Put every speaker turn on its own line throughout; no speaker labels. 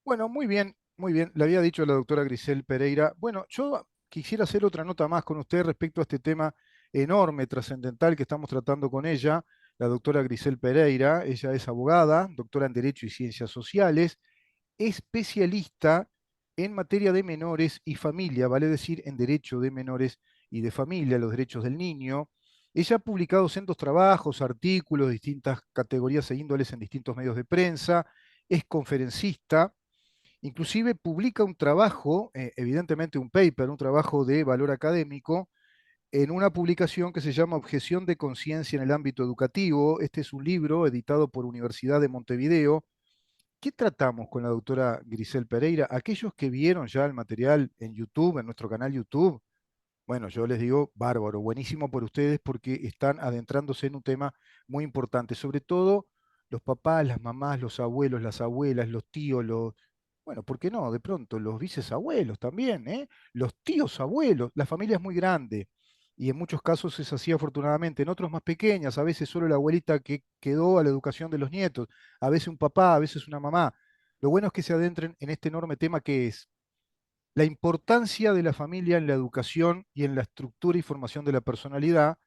Bueno, muy bien, muy bien. Le había dicho a la doctora Grisel Pereira. Bueno, yo quisiera hacer otra nota más con usted respecto a este tema enorme, trascendental que estamos tratando con ella, la doctora Grisel Pereira. Ella es abogada, doctora en Derecho y Ciencias Sociales, especialista en materia de menores y familia, vale decir, en derecho de menores y de familia, los derechos del niño. Ella ha publicado sendos trabajos, artículos, distintas categorías e índoles en distintos medios de prensa, es conferencista. Inclusive publica un trabajo, evidentemente un paper, un trabajo de valor académico, en una publicación que se llama Objeción de conciencia en el ámbito educativo. Este es un libro editado por Universidad de Montevideo. ¿Qué tratamos con la doctora Grisel Pereira? Aquellos que vieron ya el material en YouTube, en nuestro canal YouTube, bueno, yo les digo, bárbaro, buenísimo por ustedes porque están adentrándose en un tema muy importante, sobre todo los papás, las mamás, los abuelos, las abuelas, los tíos, bueno, ¿por qué no? De pronto, los bisabuelos también, ¿eh? Los tíos abuelos, la familia es muy grande y en muchos casos es así afortunadamente, en otros más pequeñas, a veces solo la abuelita que quedó a la educación de los nietos, a veces un papá, a veces una mamá. Lo bueno es que se adentren en este enorme tema que es la importancia de la familia en la educación y en la estructura y formación de la personalidad,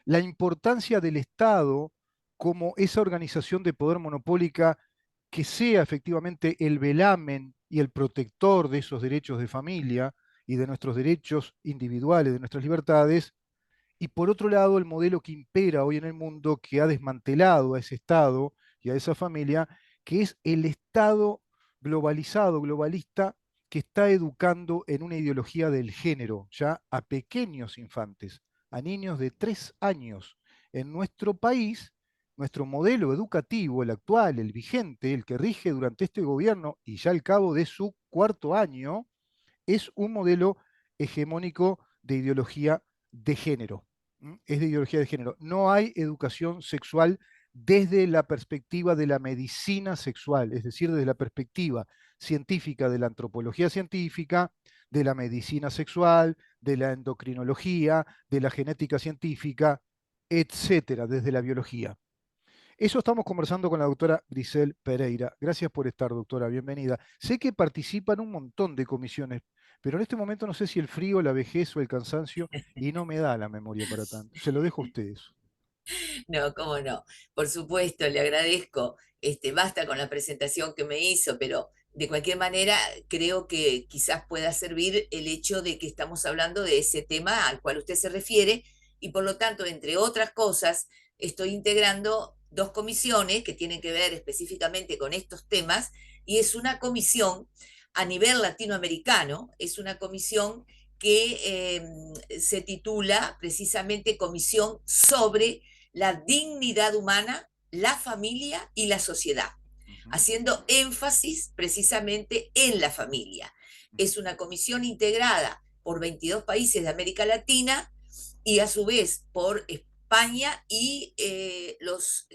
la importancia del Estado como esa organización de poder monopólica que sea efectivamente el velamen y el protector de esos derechos de familia y de nuestros derechos individuales, de nuestras libertades, y por otro lado el modelo que impera hoy en el mundo, que ha desmantelado a ese Estado y a esa familia, que es el Estado globalizado, globalista, que está educando en una ideología del género, ya a pequeños infantes, a niños de 3 años. En nuestro país, nuestro modelo educativo, el actual, el vigente, el que rige durante este gobierno y ya al cabo de su cuarto año, es un modelo hegemónico de ideología de género. Es de ideología de género. No hay educación sexual desde la perspectiva de la medicina sexual, es decir, desde la perspectiva científica de la antropología científica, de la medicina sexual, de la endocrinología, de la genética científica, etcétera, desde la biología. Eso estamos conversando con la doctora Grisel Pereira. Gracias por estar, doctora, bienvenida. Sé que participa en un montón de comisiones, pero en este momento no sé si el frío, la vejez o el cansancio, y no me da la memoria para tanto. Se lo dejo a ustedes.
No, cómo no. Por supuesto, le agradezco. Basta con la presentación que me hizo, pero de cualquier manera creo que quizás pueda servir el hecho de que estamos hablando de ese tema al cual usted se refiere y por lo tanto, entre otras cosas, estoy integrando dos comisiones que tienen que ver específicamente con estos temas y es una comisión a nivel latinoamericano, es una comisión que se titula precisamente Comisión sobre la dignidad humana, la familia y la sociedad,
Ujú,
haciendo énfasis precisamente en la familia.
ujú.
Es una comisión integrada por 22 países de América Latina y a su vez por España y los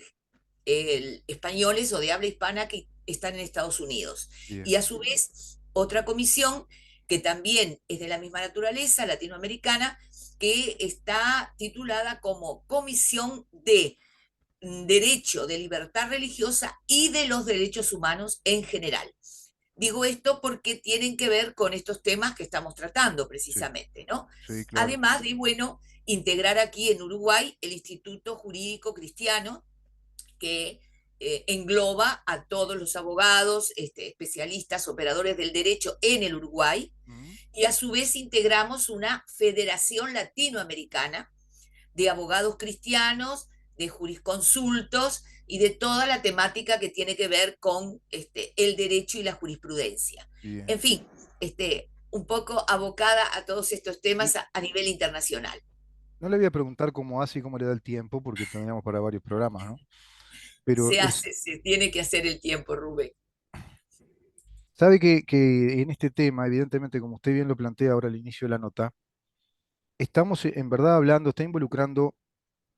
españoles o de habla hispana que están en Estados Unidos.
Bien,
Y a su vez, otra comisión que también es de la misma naturaleza, latinoamericana, que está titulada como Comisión de Derecho de Libertad Religiosa y de los Derechos Humanos en general. Digo esto porque tienen que ver con estos temas que estamos tratando
sí,
precisamente, ¿no?
sí, claro.
Además de, bueno, integrar aquí en Uruguay el Instituto Jurídico Cristiano, que engloba a todos los abogados, especialistas, operadores del derecho en el Uruguay,
Ujú.
y a su vez integramos una federación latinoamericana de abogados cristianos, de jurisconsultos y de toda la temática que tiene que ver con el derecho y la jurisprudencia. En
Bien.
fin, un poco abocada a todos estos
Y
temas a nivel internacional.
no le voy a preguntar cómo hace y cómo le da el tiempo, porque tendríamos para varios programas, ¿no? Pero
Se hace, se tiene que hacer el tiempo, Rubén.
sabe que en este tema, evidentemente, como usted bien lo plantea ahora al inicio de la nota, estamos en verdad hablando, está involucrando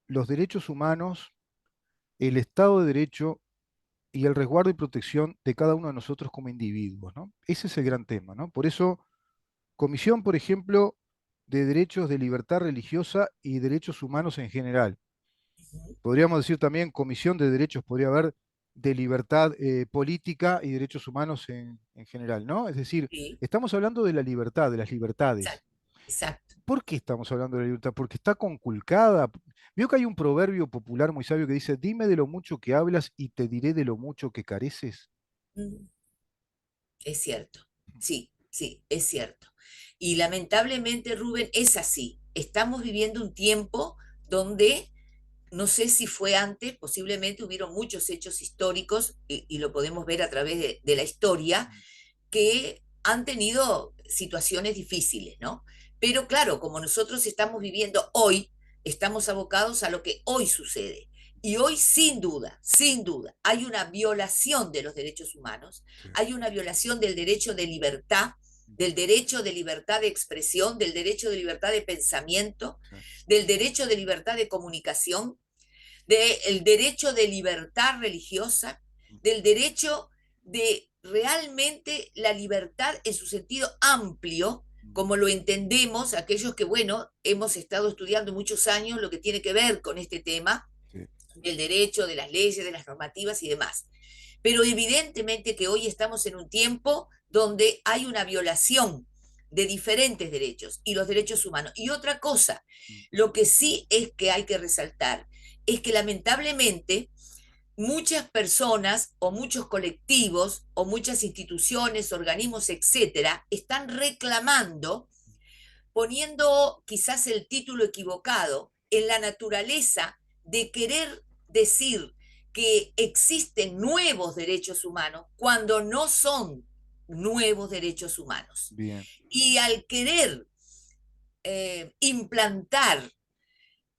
los derechos humanos, el Estado de Derecho y el resguardo y protección de cada uno de nosotros como individuos, ¿no? Ese es el gran tema, ¿no? Por eso, Comisión, por ejemplo, de Derechos de Libertad Religiosa y Derechos Humanos en general. Podríamos decir también Comisión de Derechos, podría haber, de libertad política y derechos humanos en general, ¿no? Es decir,
Sí,
estamos hablando de la libertad, de las libertades.
exacto, exacto.
¿Por qué estamos hablando de la libertad? Porque está conculcada. Veo que hay un proverbio popular muy sabio que dice, dime de lo mucho que hablas y te diré de lo mucho que careces.
Mm, es cierto, sí, sí, es cierto. Y lamentablemente, Rubén, es así. Estamos viviendo un tiempo donde no sé si fue antes, posiblemente hubieron muchos hechos históricos, y lo podemos ver a través de la historia, que han tenido situaciones difíciles, ¿no? Pero claro, como nosotros estamos viviendo hoy, estamos abocados a lo que hoy sucede. Y hoy, sin duda, hay una violación de los derechos humanos,
Sí,
hay una violación del derecho de libertad, del derecho de libertad de expresión, del derecho de libertad de pensamiento,
sí,
del derecho de libertad de comunicación, del derecho de libertad religiosa, del derecho de realmente la libertad en su sentido amplio, como lo entendemos aquellos que, bueno, hemos estado estudiando muchos años lo que tiene que ver con este tema
sí,
del derecho, de las leyes, de las normativas y demás. Pero evidentemente que hoy estamos en un tiempo donde hay una violación de diferentes derechos y los derechos humanos. Y otra cosa, lo que sí es que hay que resaltar es que lamentablemente muchas personas o muchos colectivos o muchas instituciones, organismos, etcétera, están reclamando, poniendo quizás el título equivocado en la naturaleza de querer decir que existen nuevos derechos humanos cuando no son nuevos derechos humanos.
bien.
Y al querer implantar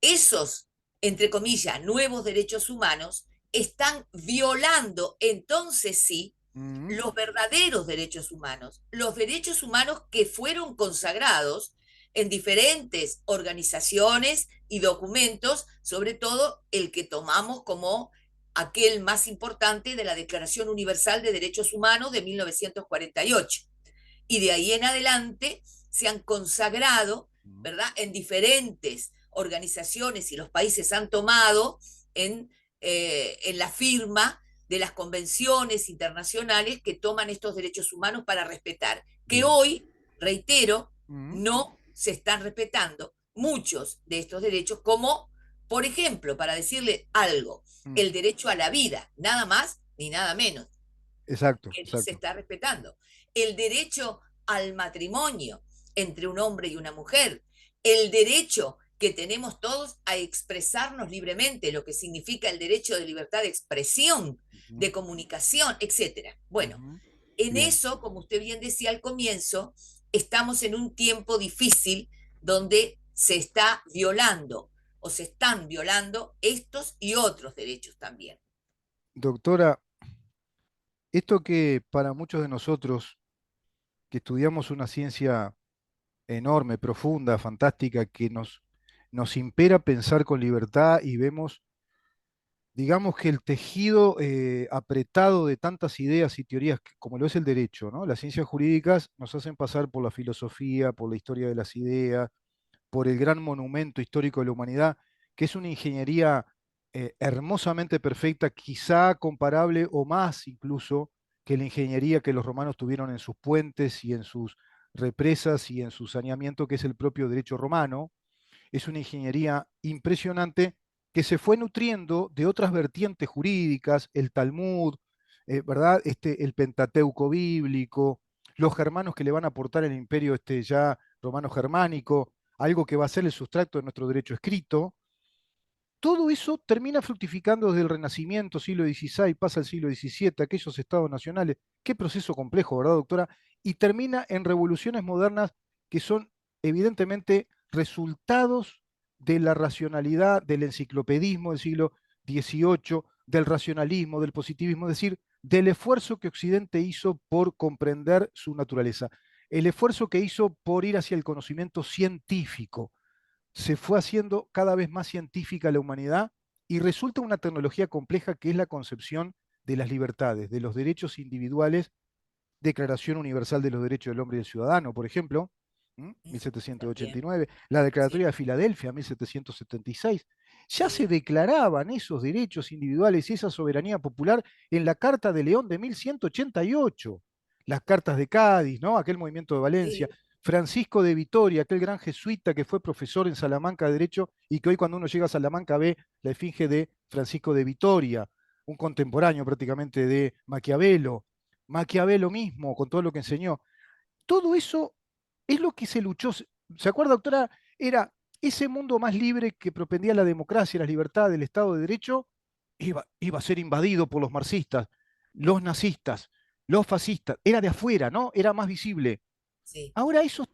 esos, entre comillas, nuevos derechos humanos, están violando entonces sí
Mm,
los verdaderos derechos humanos, los derechos humanos que fueron consagrados en diferentes organizaciones y documentos, sobre todo el que tomamos como aquel más importante de la Declaración Universal de Derechos Humanos de 1948. Y de ahí en adelante se han consagrado,
mm,
¿verdad?, en diferentes organizaciones y los países han tomado en la firma de las convenciones internacionales que toman estos derechos humanos para respetar, que
bien.
hoy, reitero,
Mm,
no se están respetando muchos de estos derechos, como, por ejemplo, para decirle algo,
mm.
el derecho a la vida, nada más ni nada menos,
Exacto,
que no se
exacto.
está respetando. El derecho al matrimonio entre un hombre y una mujer. El derecho que tenemos todos a expresarnos libremente, lo que significa el derecho de libertad de expresión,
Ujú,
de comunicación, etcétera. Bueno,
ujú.
en
Bien.
eso, como usted bien decía al comienzo, estamos en un tiempo difícil donde se está violando o se están violando estos y otros derechos también.
Doctora, esto que para muchos de nosotros que estudiamos una ciencia enorme, profunda, fantástica, que nos impera pensar con libertad y vemos, digamos que el tejido apretado de tantas ideas y teorías como lo es el derecho, ¿no? Las ciencias jurídicas nos hacen pasar por la filosofía, por la historia de las ideas, por el gran monumento histórico de la humanidad, que es una ingeniería hermosamente perfecta, quizá comparable o más incluso que la ingeniería que los romanos tuvieron en sus puentes y en sus represas y en su saneamiento, que es el propio derecho romano. Es una ingeniería impresionante que se fue nutriendo de otras vertientes jurídicas, el Talmud, ¿verdad? El Pentateuco bíblico, los germanos que le van a aportar el imperio ya romano-germánico, algo que va a ser el sustrato de nuestro derecho escrito. Todo eso termina fructificando desde el Renacimiento, siglo XVI, pasa al siglo XVII, aquellos estados nacionales. Qué proceso complejo, ¿verdad, doctora? Y termina en revoluciones modernas que son evidentemente resultados de la racionalidad, del enciclopedismo del siglo XVIII, del racionalismo, del positivismo, es decir, del esfuerzo que Occidente hizo por comprender su naturaleza, el esfuerzo que hizo por ir hacia el conocimiento científico. Se fue haciendo cada vez más científica la humanidad y resulta una tecnología compleja que es la concepción de las libertades, de los derechos individuales, Declaración Universal de los Derechos del Hombre y del Ciudadano, por ejemplo,
También,
1789, la
sí,
Declaratoria de Filadelfia, 1776. Ya se
sí,
declaraban esos derechos individuales y esa soberanía popular en la Carta de León de 1188, las cartas de Cádiz, ¿no? Aquel movimiento de Valencia.
sí,
Francisco de Vitoria, aquel gran jesuita que fue profesor en Salamanca de Derecho y que hoy cuando uno llega a Salamanca ve la esfinge de Francisco de Vitoria, un contemporáneo prácticamente de Maquiavelo. Maquiavelo mismo, con todo lo que enseñó. Todo eso es lo que se luchó. ¿Se acuerda, doctora? Era ese mundo más libre que propendía la democracia, la libertad, el Estado de Derecho, iba a ser invadido por los marxistas, los nazistas, los fascistas. Era de afuera, ¿no? Era más visible.
sí,
Ahora eso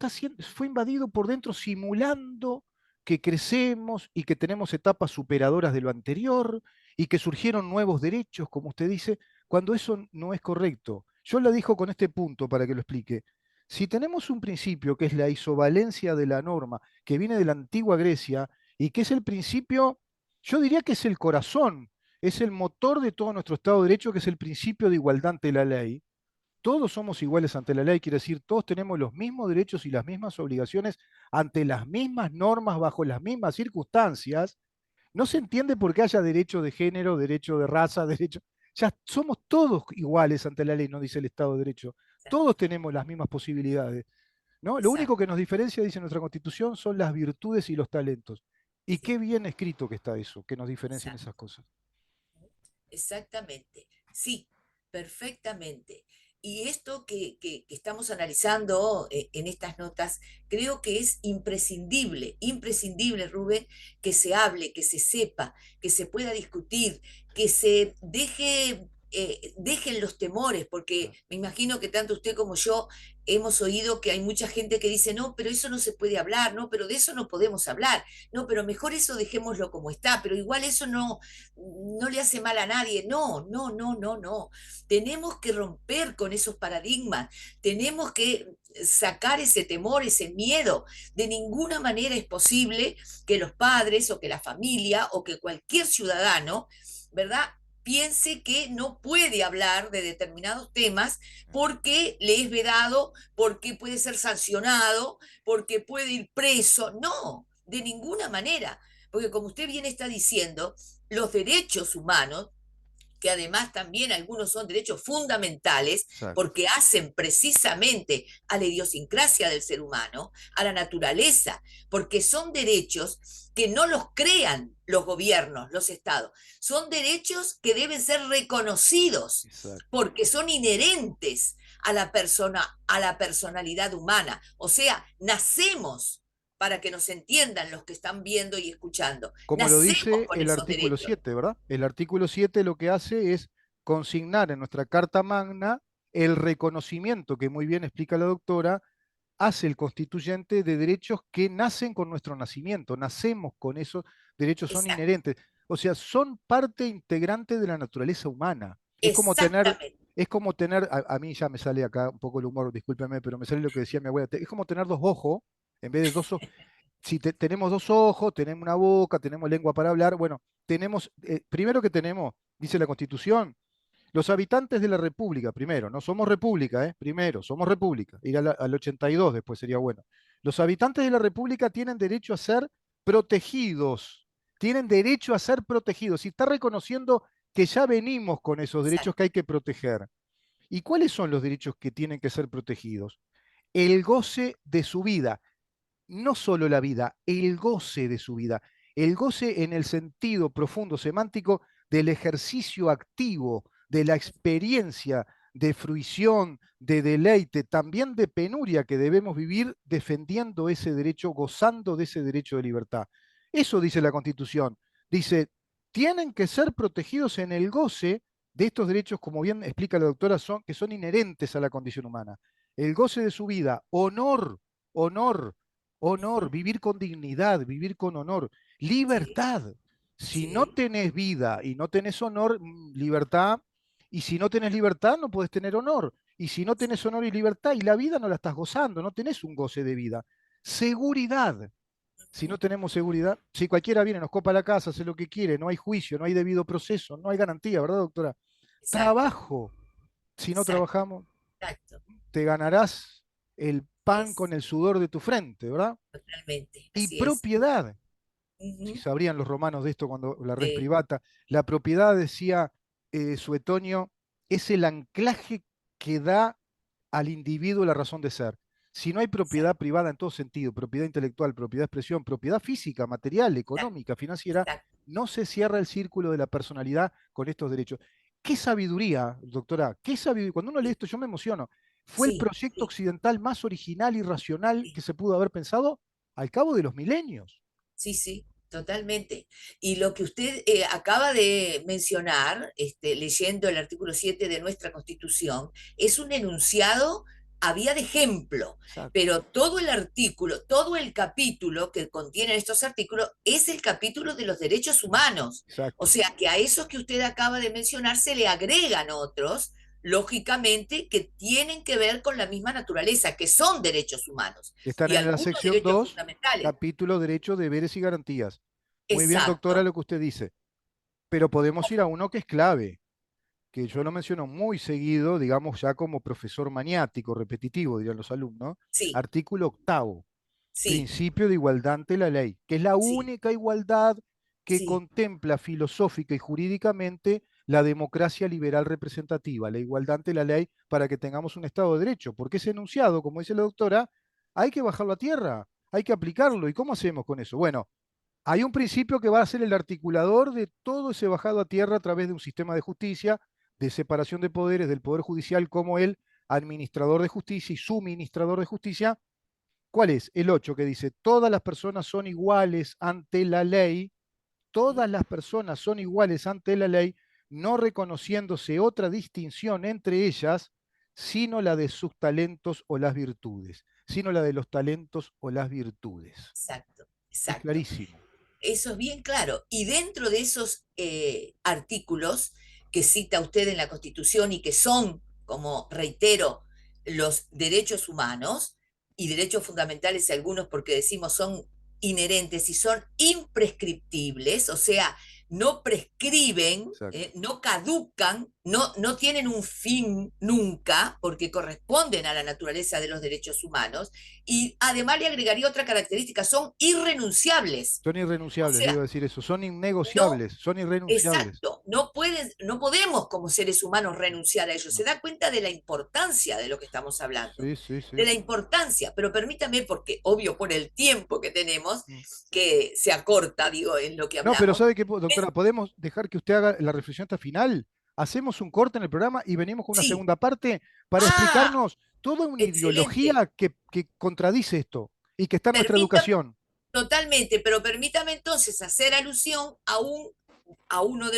fue invadido por dentro simulando que crecemos y que tenemos etapas superadoras de lo anterior y que surgieron nuevos derechos, como usted dice, cuando eso no es correcto. Yo lo dijo con este punto para que lo explique. Si tenemos un principio que es la isovalencia de la norma, que viene de la antigua Grecia y que es el principio, yo diría que es el corazón, es el motor de todo nuestro Estado de Derecho, que es el principio de igualdad ante la ley, todos somos iguales ante la ley, quiere decir, todos tenemos los mismos derechos y las mismas obligaciones ante las mismas normas, bajo las mismas circunstancias. No se entiende por qué haya derecho de género, derecho de raza, derecho... Ya somos todos iguales ante la ley, no dice el Estado de Derecho. Todos tenemos las mismas posibilidades, ¿no? Lo único
exacto,
que nos diferencia, dice nuestra Constitución, son las virtudes y los talentos. Y qué
sí,
bien escrito que está eso, que nos diferencien
exacto.
esas cosas.
Exactamente, sí, perfectamente. Y esto que estamos analizando en estas notas, creo que es imprescindible, imprescindible, Rubén, que se hable, que se sepa, que se pueda discutir, que se dejen los temores, porque me imagino que tanto usted como yo hemos oído que hay mucha gente que dice, no, pero eso no se puede hablar, no, pero de eso no podemos hablar, no, pero mejor eso dejémoslo como está, pero igual eso no le hace mal a nadie. No, no, no, no, no. Tenemos que romper con esos paradigmas. Tenemos que sacar ese temor, ese miedo. De ninguna manera es posible que los padres o que la familia o que cualquier ciudadano, ¿verdad? Piense que no puede hablar de determinados temas porque le es vedado, porque puede ser sancionado, porque puede ir preso. No, de ninguna manera. Porque como usted bien está diciendo, los derechos humanos, que además también algunos son derechos fundamentales,
Exacto.
porque hacen precisamente a la idiosincrasia del ser humano, a la naturaleza, porque son derechos que no los crean los gobiernos, los estados, son derechos que deben ser reconocidos,
Exacto.
porque son inherentes a la persona, a la personalidad humana. O sea, nacemos para que nos entiendan los que están viendo y escuchando.
Como lo
Nacemos
dice
con
el
esos
artículo
derechos.
7, ¿verdad? El artículo 7 lo que hace es consignar en nuestra Carta Magna el reconocimiento que muy bien explica la doctora, hace el constituyente de derechos que nacen con nuestro nacimiento, nacemos con esos derechos, son
Exacto,
inherentes, o sea, son parte integrante de la naturaleza humana.
exactamente.
Es como tener, a mí ya me sale acá un poco el humor, discúlpeme, pero me sale lo que decía mi abuela, es como tener dos ojos, en vez de dos ojos, si tenemos dos ojos, tenemos una boca, tenemos lengua para hablar, bueno, tenemos, primero que tenemos, dice la Constitución, los habitantes de la República, primero, no somos República, primero, somos República, ir al 82 después sería bueno. Los habitantes de la República tienen derecho a ser protegidos, tienen derecho a ser protegidos, y está reconociendo que ya venimos con esos derechos
Exacto.
que hay que proteger. ¿Y cuáles son los derechos que tienen que ser protegidos? El goce de su vida, no solo la vida, el goce de su vida, el goce en el sentido profundo semántico del ejercicio activo, de la experiencia de fruición, de deleite, también de penuria que debemos vivir defendiendo ese derecho, gozando de ese derecho de libertad. Eso dice la Constitución. Dice, tienen que ser protegidos en el goce de estos derechos, como bien explica la doctora, que son inherentes a la condición humana. El goce de su vida, honor, honor, honor,
Ujú.
vivir con dignidad, vivir con honor,
Sí,
libertad. Si no
sí,
tenés vida y no tenés honor, libertad, y si no tenés libertad, no podés tener honor. Y si no tenés honor y libertad y la vida no la estás gozando, no tenés un goce de vida. Seguridad. Si no tenemos seguridad, si cualquiera viene, nos copa la casa, hace lo que quiere, no hay juicio, no hay debido proceso, no hay garantía, ¿verdad, doctora?
exacto,
Trabajo. Si no
exacto,
trabajamos,
exacto.
te ganarás el pan con
Es
el sudor de tu frente, ¿verdad?
totalmente,
Y
así es.
propiedad. si
Ujú.
sabrían los romanos de esto cuando la res
Sí,
privata, la propiedad, decía Suetonio, es el anclaje que da al individuo la razón de ser. Si no hay propiedad
exacto,
privada en todo sentido, propiedad intelectual, propiedad de expresión, propiedad física, material,
exacto,
económica, financiera,
exacto.
no se cierra el círculo de la personalidad con estos derechos. ¿Qué sabiduría, doctora? ¿Qué sabiduría? Cuando uno lee
Sí,
esto, yo me emociono. Fue el
sí,
proyecto
sí,
occidental más original y racional
sí.
que se pudo haber pensado al cabo de los milenios.
Sí, sí, totalmente. Y lo que usted acaba de mencionar, leyendo el artículo 7 de nuestra Constitución, es un enunciado a vía de ejemplo,
Exacto,
pero todo el artículo, todo el capítulo que contienen estos artículos es el capítulo de los derechos humanos. O
exacto.
sea que a esos que usted acaba de mencionar se le agregan otros, lógicamente, que tienen que ver con la misma naturaleza, que son derechos humanos
Están
y
en la
algunos
sección
derechos
2,
fundamentales.
capítulo Derechos, Deberes y Garantías. Muy bien, doctora,
Exacto.
lo que usted dice. Pero podemos ir a uno que es clave, que yo lo menciono muy seguido, digamos ya como profesor maniático, repetitivo, dirían los alumnos.
Sí,
Artículo octavo,
sí,
principio de igualdad ante la ley, que es la
sí,
única igualdad que
sí,
contempla filosófica y jurídicamente la democracia liberal representativa, la igualdad ante la ley para que tengamos un Estado de Derecho. Porque ese enunciado, como dice la doctora, hay que bajarlo a tierra, hay que aplicarlo. ¿Y cómo hacemos con eso? Bueno, hay un principio que va a ser el articulador de todo ese bajado a tierra a través de un sistema de justicia, de separación de poderes del Poder Judicial como el administrador de justicia y suministrador de justicia. ¿Cuál es? El 8 que dice, todas las personas son iguales ante la ley, todas las personas son iguales ante la ley, no reconociéndose otra distinción entre ellas, sino la de sus talentos o las virtudes, sino la de los talentos o las virtudes.
exacto,
Es
exacto.
clarísimo.
Eso es bien claro. Y dentro de esos artículos que cita usted en la Constitución y que son, como reitero, los derechos humanos y derechos fundamentales algunos porque decimos son inherentes y son imprescriptibles, o sea, no prescriben,
Exacto.
no caducan, no tienen un fin nunca porque corresponden a la naturaleza de los derechos humanos y además le agregaría otra característica, son irrenunciables.
Son
O
irrenunciables, le
sea,
iba a decir eso. Son
no,
innegociables, son irrenunciables.
exacto, no pueden, no podemos como seres humanos renunciar a ellos. Se
No.
da cuenta de la importancia de lo que estamos hablando,
Sí, sí,
de
sí.
la importancia, pero permítame, porque obvio por el tiempo que tenemos,
Mm.
que se acorta, digo, en lo que
No, pero
hablamos.
¿sabe qué, doctora? ¿Podemos dejar que usted haga la reflexión hasta final? Hacemos un corte en el programa y venimos con una
Sí,
segunda parte para
ah,
explicarnos toda una
excelente,
ideología que contradice esto y que está en nuestra
permítame,
educación.
totalmente, pero permítame entonces hacer alusión a uno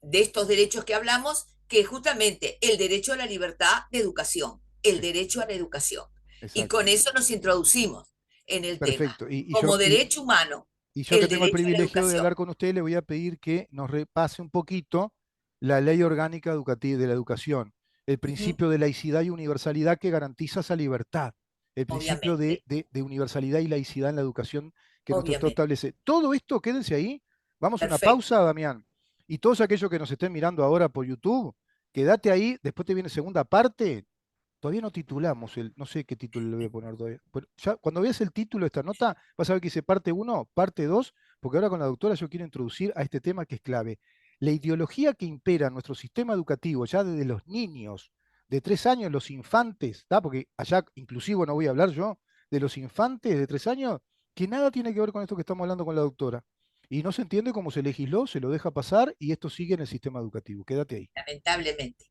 de estos derechos que hablamos, que es justamente el derecho a la libertad de educación, el
Sí,
derecho a la educación. Y
exacto.
con eso nos introducimos en el tema.
Perfecto.
Como derecho humano,
Y yo que
el
tengo el
derecho a la
privilegio de
educación.
hablar con usted, le voy a pedir que nos repase un poquito la ley orgánica educativa de la educación, el
Uh -huh.
principio de laicidad y universalidad que garantiza esa libertad, el principio
Obviamente,
de universalidad y laicidad en la educación que nuestro Estado
obviamente.
establece. Todo esto, quédense ahí, vamos a una
Perfecto.
pausa, Damián. Y todos aquellos que nos estén mirando ahora por YouTube, quédate ahí, después te viene segunda parte. Todavía no titulamos no sé qué título le voy a poner todavía. Pero ya cuando veas el título de esta nota, vas a ver que dice parte uno, parte 2, porque ahora con la doctora yo quiero introducir a este tema que es clave. La ideología que impera en nuestro sistema educativo, ya desde los niños de 3 años, los infantes, ¿tá? Porque allá inclusivo no voy a hablar yo, de los infantes de 3 años, que nada tiene que ver con esto que estamos hablando con la doctora. Y no se entiende cómo se legisló, se lo deja pasar y esto sigue en el sistema educativo. Quédate ahí.
Lamentablemente.